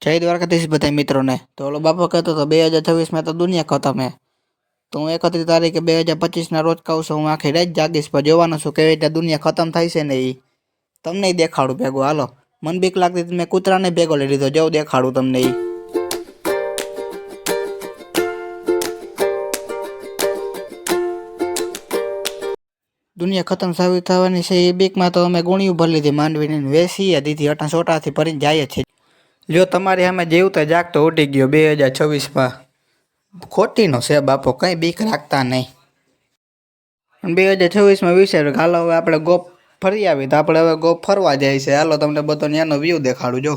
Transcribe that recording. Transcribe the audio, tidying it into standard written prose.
જય દ્વારકાધીશ બધા મિત્રોને. તો ઓલો બાપો કહેતો હતો 2026માં તો દુનિયા ખતમ હે. તો હું 31 તારીખે 2025ના રોજ કહું છું, હું આખી રાત જાગીશ પર જોવાનું છું કેવી રીતે દુનિયા ખતમ થાય છે ને એ તમને દેખાડું ભેગો. હાલો, મન બીક લાગતી મેં કૂતરાને ભેગો લઈ લીધો, જેવું દેખાડું તમને એ. દુનિયા ખતમ સાબિત થવાની છે એ બીકમાં તો અમે ગુણિયું ભરી લીધી માંડવીને વેસીએ દીધી, અટા સોટાથી ભરીને જાય છે. જો તમારી સામે જીવતો જાગતો ઉઠી ગયો 2026માં. ખોટીનો છે બાપો, કંઈ બીક રાખતા નહીં. 2026માં વિચાર્યું હાલો હવે આપણે ગોપ ફરી આવી, તો આપણે હવે ગોપ ફરવા જાય છે. હાલો તમને બધો ત્યાંનો વ્યૂ દેખાડું જો.